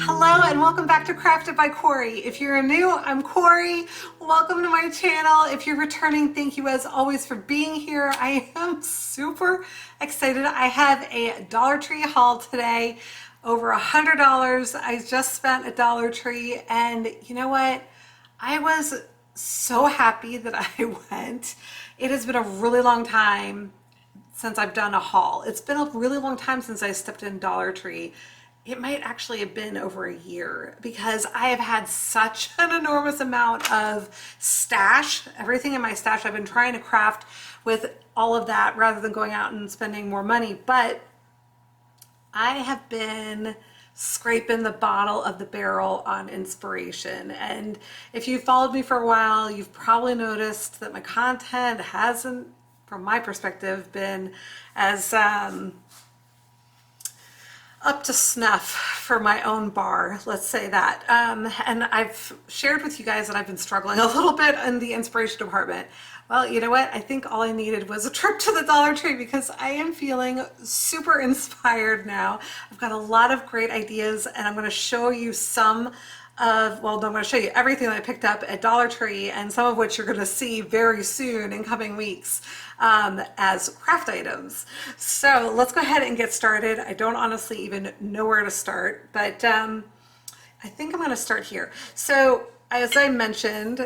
Hello and welcome back to Crafted by Corie. If you're new, I'm Corie. Welcome to my channel. If you're returning, thank you as always for being here. I am super excited. I have a Dollar Tree haul today, over $100. I just spent at Dollar Tree, and you know what? I was so happy that I went. It has been a really long time since I've done a haul. It's been a really long time since I stepped in Dollar Tree. It might actually have been over a year because I have had such an enormous amount of stash. Everything in my stash, I've been trying to craft with all of that rather than going out and spending more money. But I have been scraping the bottom of the barrel on inspiration. And if you followed me for a while, you've probably noticed that my content hasn't, from my perspective, been as up to snuff for my own bar, let's say that. And I've shared with you guys that I've been struggling a little bit in the inspiration department. Well, you know what? I think all I needed was a trip to the Dollar Tree because I am feeling super inspired now. I've got a lot of great ideas, and I'm going to show you some of, well, I'm going to show you everything that I picked up at Dollar Tree, and some of which you're going to see very soon in coming weeks as craft items. So let's go ahead and get started. I don't honestly even know where to start, but I think I'm going to start here. So as I mentioned,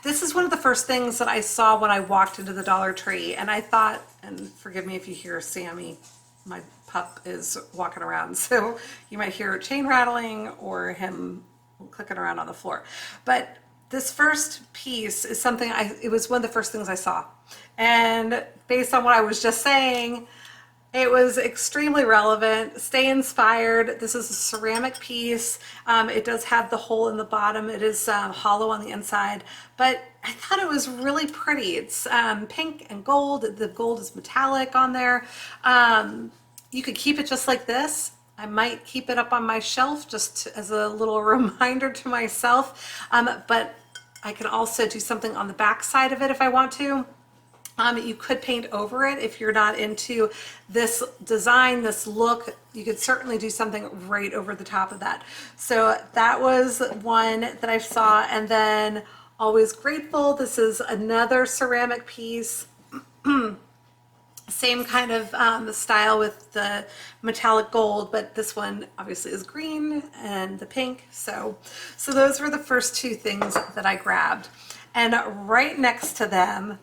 this is one of the first things that I saw when I walked into the Dollar Tree, and I thought, and forgive me if you hear Sammy, my pup is walking around, so you might hear chain rattling or him clicking around on the floor. But this first piece is something it was one of the first things I saw. And based on what I was just saying, it was extremely relevant. Stay inspired. This is a ceramic piece. It does have the hole in the bottom. It is hollow on the inside, but I thought it was really pretty. It's pink and gold. The gold is metallic on there. You could keep it just like this. I might keep it up on my shelf just as a little reminder to myself, but I can also do something on the back side of it if I want to. You could paint over it if you're not into this design, this look. You could certainly do something right over the top of that. So that was one that I saw. And then Always Grateful. This is another ceramic piece. Same kind of style with the metallic gold, but this one obviously is green and the pink. So those were the first two things that I grabbed. And right next to them,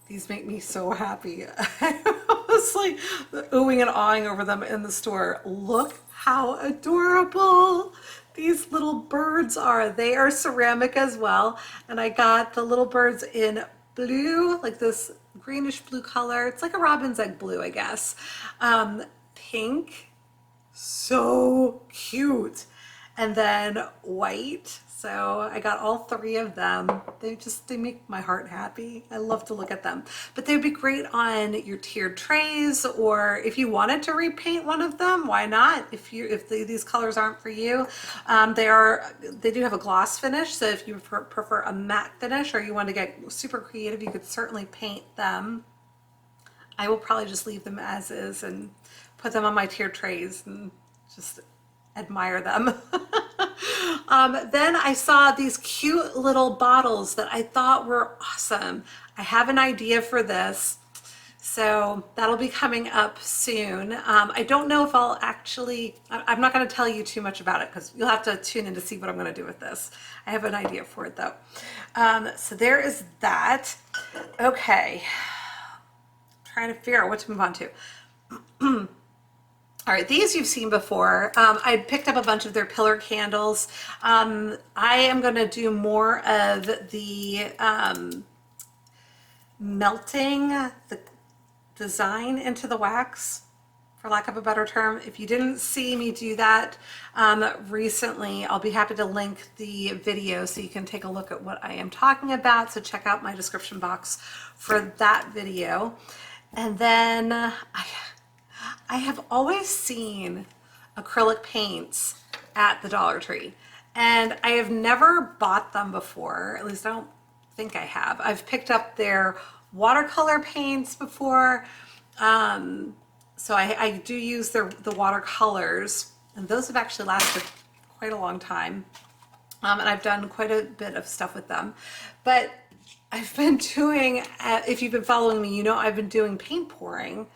these make me so happy. I was like oohing and awing over them in the store. Look how adorable these little birds are. They are ceramic as well. And I got the little birds in blue, like this greenish blue color. It's like a robin's egg blue, I guess. Pink, so cute. And then white. So I got all three of them. They make my heart happy. I love to look at them. But they'd be great on your tiered trays, or if you wanted to repaint one of them, why not? If these colors aren't for you, they do have a gloss finish. So if you prefer a matte finish, or you want to get super creative, you could certainly paint them. I will probably just leave them as is and put them on my tiered trays and just admire them. Then I saw these cute little bottles that I thought were awesome. I have an idea for this, so that'll be coming up soon. I don't know if I'm not going to tell you too much about it because you'll have to tune in to see what I'm going to do with this. I have an idea for it though. So there is that. Okay, trying to figure out what to move on to. All right, these you've seen before. I picked up a bunch of their pillar candles. I am going to do more of the melting the design into the wax, for lack of a better term. If you didn't see me do that recently, I'll be happy to link the video so you can take a look at what I am talking about. So check out my description box for that video. And then I have always seen acrylic paints at the Dollar Tree, and I have never bought them before. At least I don't think I have. I've picked up their watercolor paints before, so I do use the watercolors. and those have actually lasted quite a long time. And I've done quite a bit of stuff with them. But I've been doing, if you've been following me, you know I've been doing paint pouring.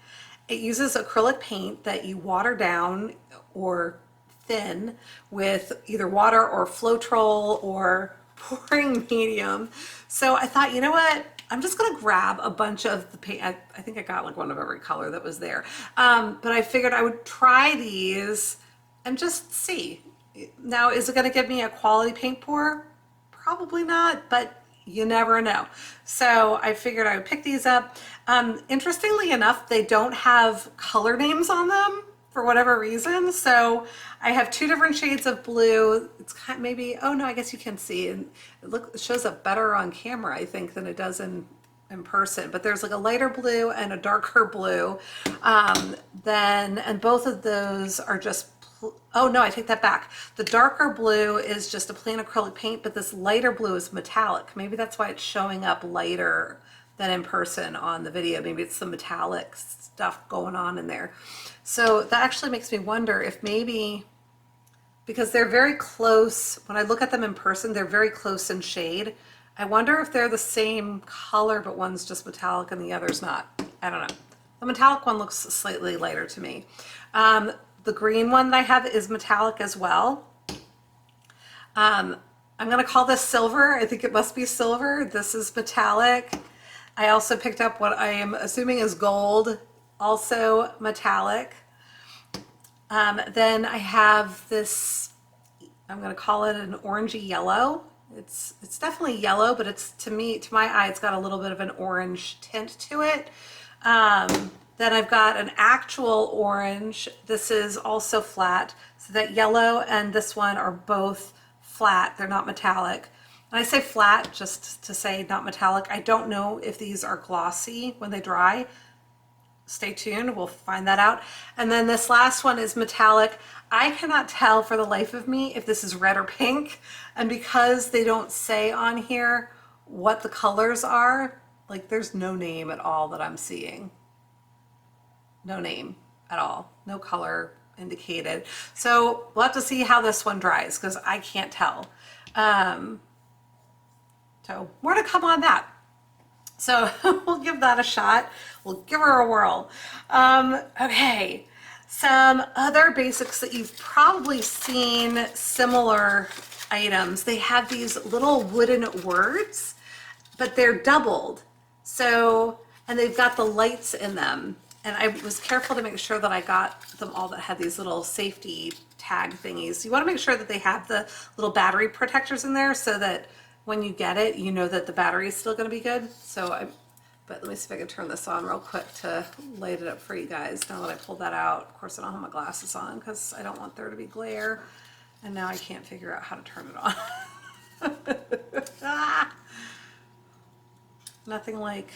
It uses acrylic paint that you water down or thin with either water or Floetrol or pouring medium. So I thought, you know what? I'm just gonna grab a bunch of the paint. I think I got like one of every color that was there. But I figured I would try these and just see. Now, is it gonna give me a quality paint pour? Probably not, but you never know. So I figured I would pick these up. Interestingly enough, they don't have color names on them for whatever reason. So I have two different shades of blue. It's kind of maybe, oh no, I guess you can see, and it shows up better on camera, I think, than it does in person. But there's like a lighter blue and a darker blue. And both of those are just, oh no, I take that back. The darker blue is just a plain acrylic paint, but this lighter blue is metallic. Maybe that's why it's showing up lighter than in person on the video. Maybe it's the metallic stuff going on in there. So that actually makes me wonder if maybe, because they're very close, when I look at them in person, they're very close in shade. I wonder if they're the same color, but one's just metallic and the other's not. I don't know. The metallic one looks slightly lighter to me. The green one that I have is metallic as well. I'm gonna call this silver. I think it must be silver. This is metallic. I also picked up what I am assuming is gold, also metallic. Then I have this, I'm gonna call it an orangey yellow. It's definitely yellow, but it's, to my eye, it's got a little bit of an orange tint to it. Then I've got an actual orange. This is also flat. So that yellow and this one are both flat. They're not metallic. And I say flat just to say not metallic. I don't know if these are glossy when they dry. Stay tuned, we'll find that out. And then this last one is metallic. I cannot tell for the life of me if this is red or pink. And because they don't say on here what the colors are, like there's no name at all that I'm seeing. No name at all, no color indicated. So we'll have to see how this one dries because I can't tell. So more to come on that. So we'll give that a shot. We'll give her a whirl. Okay, some other basics that you've probably seen, similar items. They have these little wooden words, but they're doubled. So, and they've got the lights in them. And I was careful to make sure that I got them all that had these little safety tag thingies. You want to make sure that they have the little battery protectors in there so that when you get it, you know that the battery is still going to be good. But let me see if I can turn this on real quick to light it up for you guys. Now that I pulled that out, of course I don't have my glasses on because I don't want there to be glare. And now I can't figure out how to turn it on. Nothing like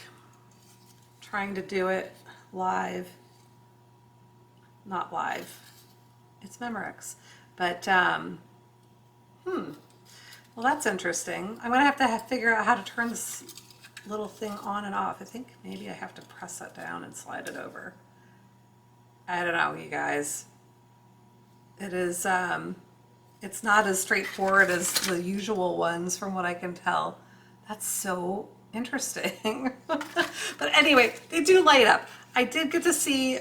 trying to do it live. Not live. It's Memorex. But, well, that's interesting. I'm gonna have to figure out how to turn this little thing on and off. I think maybe I have to press that down and slide it over. I don't know, you guys. It is, it's not as straightforward as the usual ones from what I can tell. That's so interesting. But anyway, they do light up. I did get to see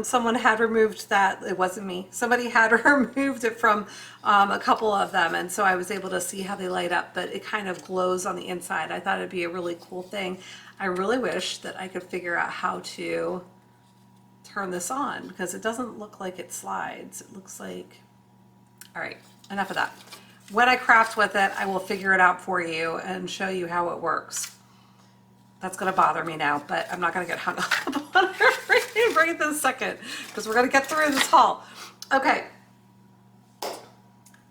someone had removed that. It wasn't me. Somebody had removed it from a couple of them, and so I was able to see how they light up, but it kind of glows on the inside. I thought it'd be a really cool thing. I really wish that I could figure out how to turn this on because it doesn't look like it slides. It looks like, all right, enough of that. When I craft with it, I will figure it out for you and show you how it works. That's gonna bother me now, but I'm not gonna get hung up on it right this second because we're gonna get through this haul. Okay.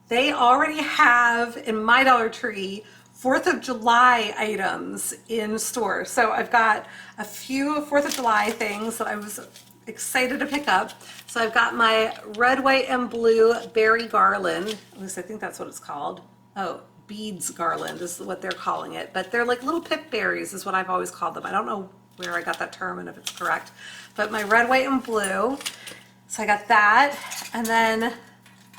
They already have in my Dollar Tree 4th of July items in store. So I've got a few 4th of July things that I was excited to pick up. So I've got my red, white, and blue berry garland. At least I think that's what it's called. Oh, beads garland is what they're calling it, but they're like little pip berries is what I've always called them. I don't know where I got that term and if it's correct, but my red, white, and blue. So I got that, and then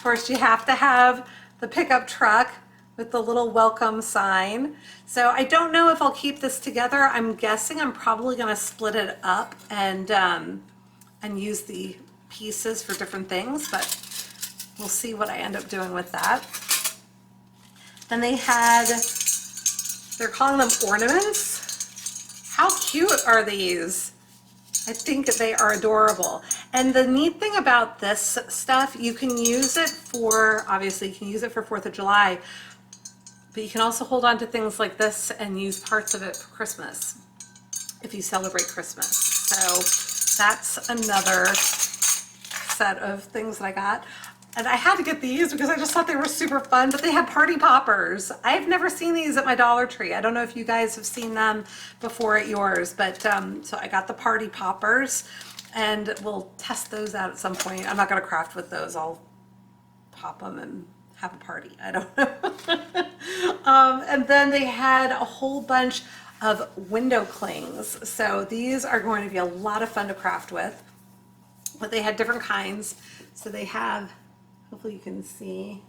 course, you have to have the pickup truck with the little welcome sign. So I don't know if I'll keep this together. I'm guessing I'm probably gonna split it up and use the pieces for different things, but we'll see what I end up doing with that. Then they had, they're calling them ornaments. How cute are these? I think they are adorable. And the neat thing about this stuff, you can use it for, obviously you can use it for 4th of July, but you can also hold on to things like this and use parts of it for Christmas if you celebrate Christmas. So that's another set of things that I got. And I had to get these because I just thought they were super fun, but they had party poppers. I've never seen these at my Dollar Tree. I don't know if you guys have seen them before at yours, but so I got the party poppers and we'll test those out at some point. I'm not gonna craft with those. I'll pop them and have a party. I don't know. And then they had a whole bunch of window clings. So these are going to be a lot of fun to craft with, but they had different kinds. So they have, hopefully you can see.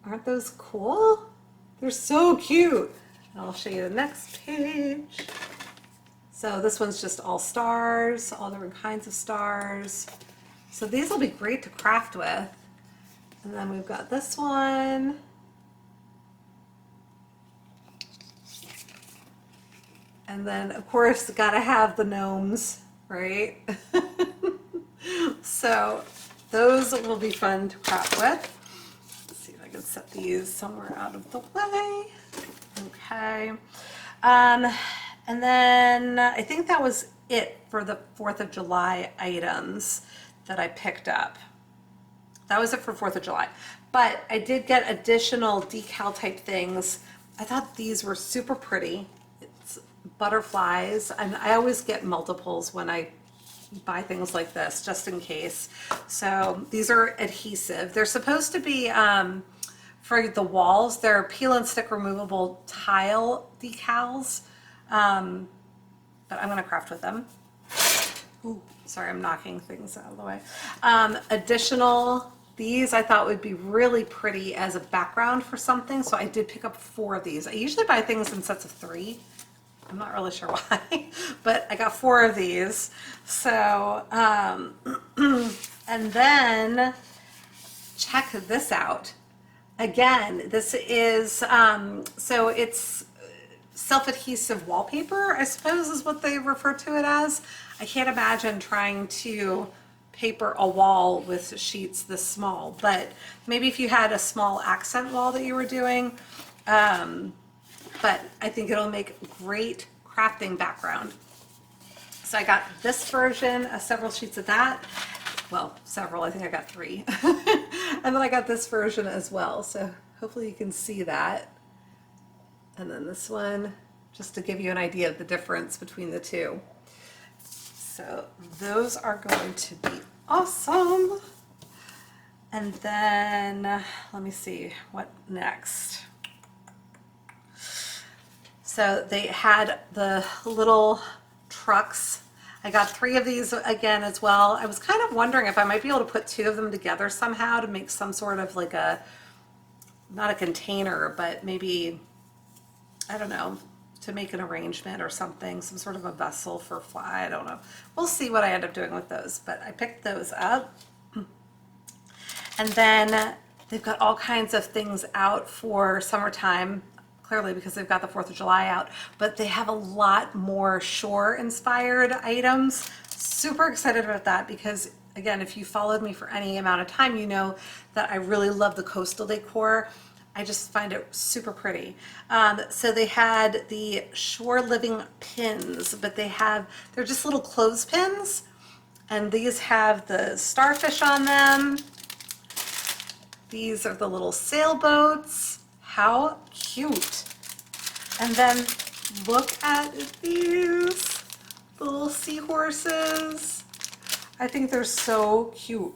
Aren't those cool? They're so cute. And I'll show you the next page. So this one's just all stars, all different kinds of stars. So these will be great to craft with. And then we've got this one. And then of course, gotta have the gnomes, right? So those will be fun to craft with. Let's see if I can set these somewhere out of the way. Okay. And then I think that was it for the 4th of July items that I picked up. That was it for 4th of July. But I did get additional decal type things. I thought these were super pretty. It's butterflies, and I always get multiples when I buy things like this, just in case. So these are adhesive. They're supposed to be for the walls. They're peel and stick removable tile decals, but I'm gonna craft with them. Ooh, sorry, I'm knocking things out of the way. Additional, these I thought would be really pretty as a background for something, so I did pick up 4 of these. I usually buy things in sets of 3. I'm not really sure why, but I got 4 of these. So, and then check this out. Again, this is, so it's self-adhesive wallpaper, I suppose is what they refer to it as. I can't imagine trying to paper a wall with sheets this small, but maybe if you had a small accent wall that you were doing, but I think it'll make great crafting background. So I got this version, several sheets of that. Well, several, I think I got 3. And then I got this version as well. So hopefully you can see that. And then this one, just to give you an idea of the difference between the two. So those are going to be awesome. And then, let me see, what next? So they had the little trucks. I got 3 of these again as well. I was kind of wondering if I might be able to put 2 of them together somehow to make some sort of like a, not a container, but maybe, I don't know, to make an arrangement or something, some sort of a vessel for fly, I don't know. We'll see what I end up doing with those, but I picked those up. And then they've got all kinds of things out for summertime, clearly because they've got the 4th of July out, but they have a lot more shore inspired items. Super excited about that because, again, if you followed me for any amount of time, you know that I really love the coastal decor. I just find it super pretty. So they had the shore living pins, but they're just little clothespins, and these have the starfish on them. These are the little sailboats. How cute. And then look at these little seahorses. I think they're so cute.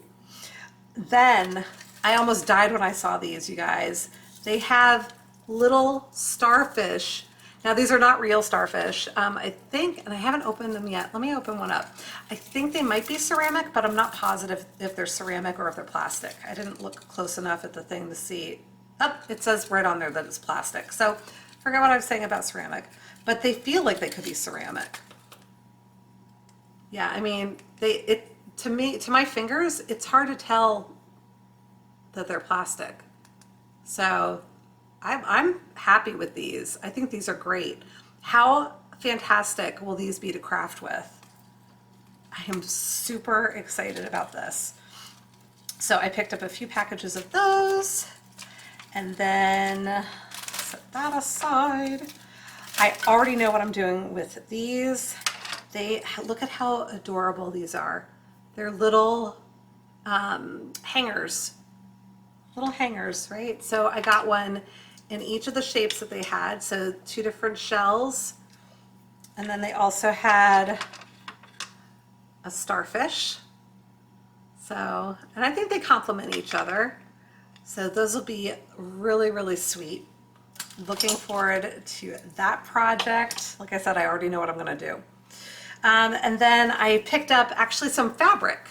Then I almost died when I saw these, you guys. They have little starfish, Now these are not real starfish. I think, and I haven't opened them yet. Let me open one up. I think they might be ceramic, but I'm not positive if they're ceramic or if they're plastic. I didn't look close enough at the thing to see. Oh, it says right on there that it's plastic. So forget what I was saying about ceramic, but they feel like they could be ceramic. Yeah, I mean, to me, to my fingers, it's hard to tell that they're plastic. So I'm happy with these. I think these are great. How fantastic will these be to craft with? I am super excited about this. So I picked up a few packages of those, and then set that aside. I already know what I'm doing with these. Look at how adorable these are. They're little hangers, right? So I got one in each of the shapes that they had. So 2 different shells. And then they also had a starfish. So, and I think they complement each other. So those will be really, really sweet. Looking forward to that project. Like I said, I already know what I'm gonna do. And then I picked up actually some fabric.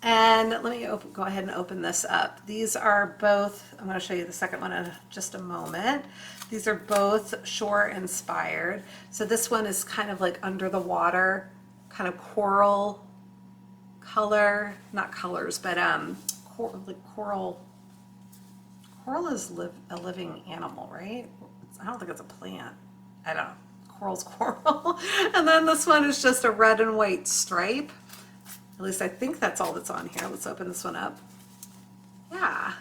And let me go ahead and open this up. These are both, I'm going to show you the second one in just a moment. These are both shore inspired. So this one is kind of like under the water, kind of coral color, not colors, but coral. Coral is a living animal, right? I don't think it's a plant. I don't know. Coral's coral. And then this one is just a red and white stripe. At least I think that's all that's on here. Let's open this one up. Yeah,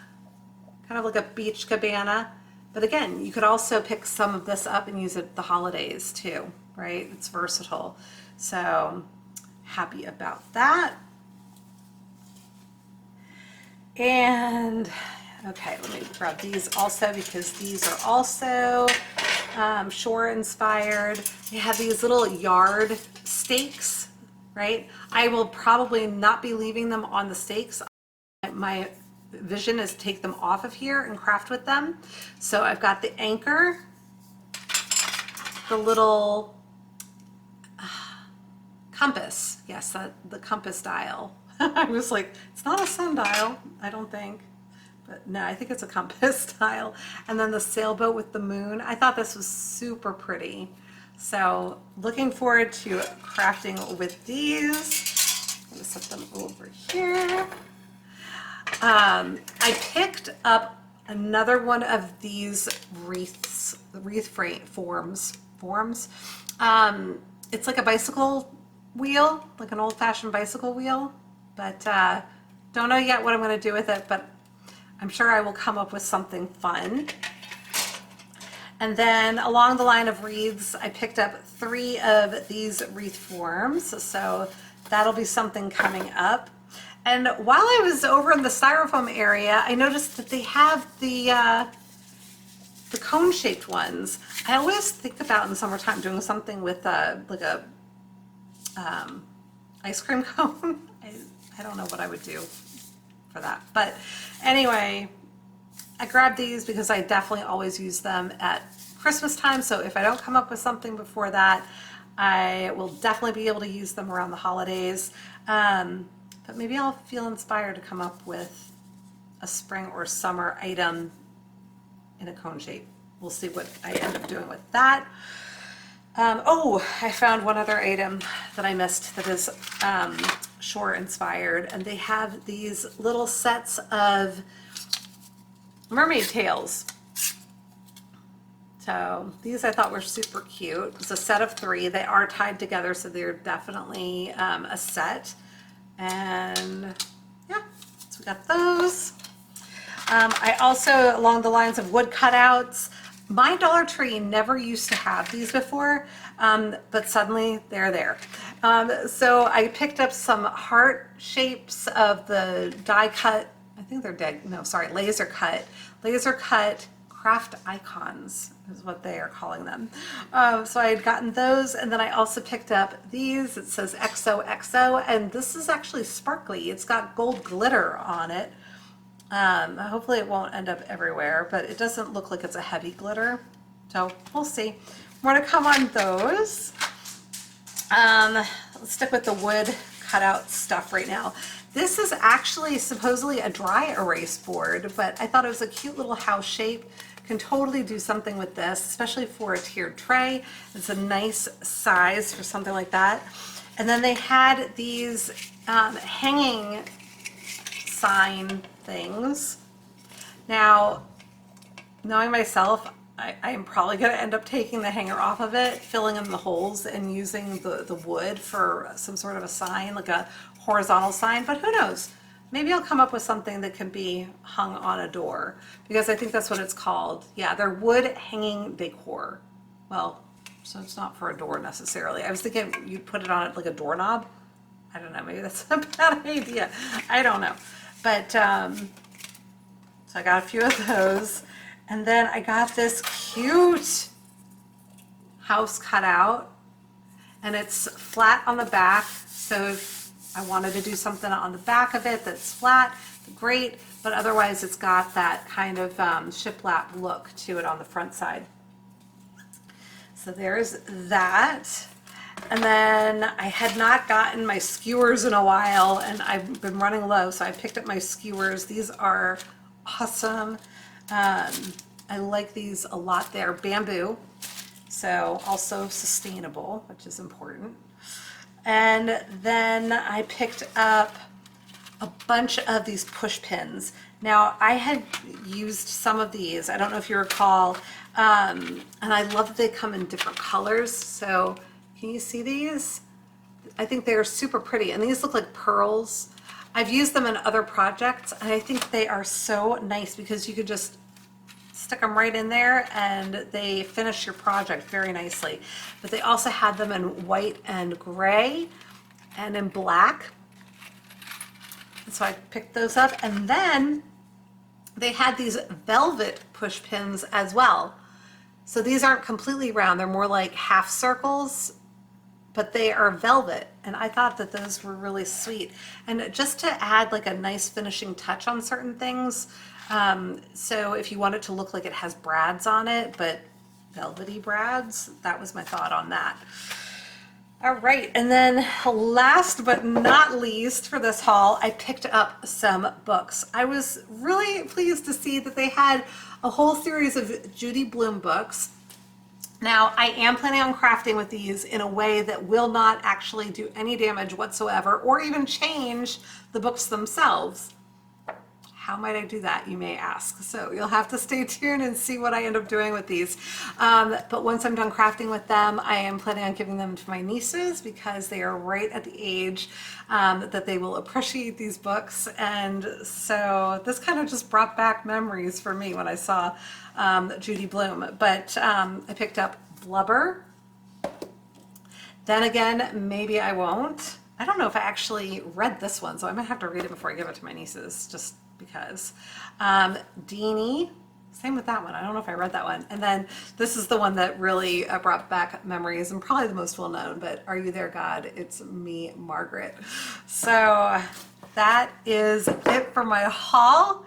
kind of like a beach cabana. But again, you could also pick some of this up and use it at the holidays too, right? It's versatile. So happy about that. And okay, let me grab these also because these are also shore inspired. They have these little yard stakes, right? I will probably not be leaving them on the stakes. My vision is to take them off of here and craft with them. So I've got the anchor, the little compass. Yes, the compass dial. I was like, it's not a sundial, I don't think. But no, I think it's a compass dial. And then the sailboat with the moon. I thought this was super pretty. So looking forward to crafting with these. I'm gonna set them over here. I picked up another one of these wreath forms. It's like a bicycle wheel, like an old-fashioned bicycle wheel, but don't know yet what I'm gonna do with it, but I'm sure I will come up with something fun. And then along the line of wreaths, I picked up 3 of these wreath forms. So that'll be something coming up. And while I was over in the styrofoam area, I noticed that they have the cone-shaped ones. I always think about in summertime doing something with like a ice cream cone. I don't know what I would do for that. But anyway, I grabbed these because I definitely always use them at Christmas time. So if I don't come up with something before that, I will definitely be able to use them around the holidays. But maybe I'll feel inspired to come up with a spring or summer item in a cone shape. We'll see what I end up doing with that. Oh, I found one other item that I missed that is shore inspired, and they have these little sets of mermaid tails. So these I thought were super cute. It's a set of 3. They are tied together, so they're definitely a set. And yeah, so we got those. I also, along the lines of wood cutouts, my Dollar Tree never used to have these before, but suddenly they're there. So I picked up some heart shapes of the die cut, I think they're laser cut craft icons is what they are calling them. So I had gotten those, and then I also picked up these. It says XOXO, and this is actually sparkly. It's got gold glitter on it. Hopefully it won't end up everywhere, but it doesn't look like it's a heavy glitter. So we'll see. more to come on those. Let's stick with the wood cutout stuff right now. This is actually supposedly a dry erase board, but I thought it was a cute little house shape. Can totally do something with this, especially for a tiered tray. It's a nice size for something like that. And then they had these hanging sign things. Now, knowing myself, I am probably going to end up taking the hanger off of it, filling in the holes, and using the wood for some sort of a sign, like a horizontal sign, but who knows? Maybe I'll come up with something that can be hung on a door, because I think that's what it's called. Yeah, they're wood hanging decor. Well, so it's not for a door necessarily. I was thinking you'd put it on it like a doorknob. I don't know, maybe that's a bad idea. I don't know. But, so I got a few of those. And then I got this cute house cutout, and it's flat on the back. So if I wanted to do something on the back of it that's flat, great. But otherwise it's got that kind of shiplap look to it on the front side. So there's that. And then I had not gotten my skewers in a while, and I've been running low, so I picked up my skewers. These are awesome. I like these a lot. They're bamboo, so also sustainable, which is important. And then I picked up a bunch of these push pins. Now, I had used some of these, I don't know if you recall, and I love that they come in different colors. So can you see these? I think they're super pretty, and these look like pearls. I've used them in other projects, and I think they are so nice because you could just stick them right in there and they finish your project very nicely. But they also had them in white and gray and in black. And so I picked those up, and then they had these velvet push pins as well. So these aren't completely round, they're more like half circles, but they are velvet, and I thought that those were really sweet. And just to add like a nice finishing touch on certain things, so if you want it to look like it has brads on it, but velvety brads, that was my thought on that. All right, and then last but not least for this haul, I picked up some books. I was really pleased to see that they had a whole series of Judy Bloom books. Now, I am planning on crafting with these in a way that will not actually do any damage whatsoever or even change the books themselves. How might I do that, you may ask? So you'll have to stay tuned and see what I end up doing with these. But once I'm done crafting with them, I am planning on giving them to my nieces because they are right at the age that they will appreciate these books. And so this kind of just brought back memories for me when I saw Judy Bloom. But I picked up Blubber. Then again, maybe I won't. I don't know if I actually read this one, so I might have to read it before I give it to my nieces, just because. Deanie, same with that one. I don't know if I read that one. And then this is the one that really brought back memories and probably the most well known, but Are You There, God? It's Me, Margaret. So that is it for my haul.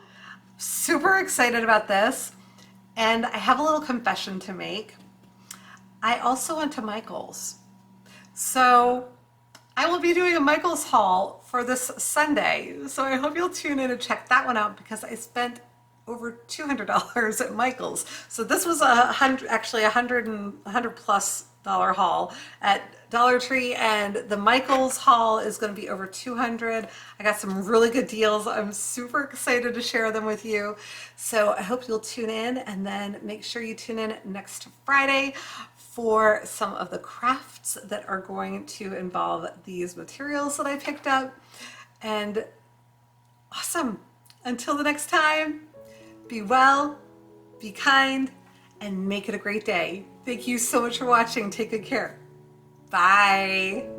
Super excited about this. And I have a little confession to make. I also went to Michael's. So I will be doing a Michael's haul for this Sunday. So I hope you'll tune in and check that one out because I spent over $200 at Michael's. So this was actually $100 plus haul at Dollar Tree, and the Michael's haul is going to be over $200. I got some really good deals. I'm super excited to share them with you. So I hope you'll tune in, and then make sure you tune in next Friday for some of the crafts that are going to involve these materials that I picked up. And awesome. Until the next time, be well, be kind, and make it a great day. Thank you so much for watching. Take good care. Bye.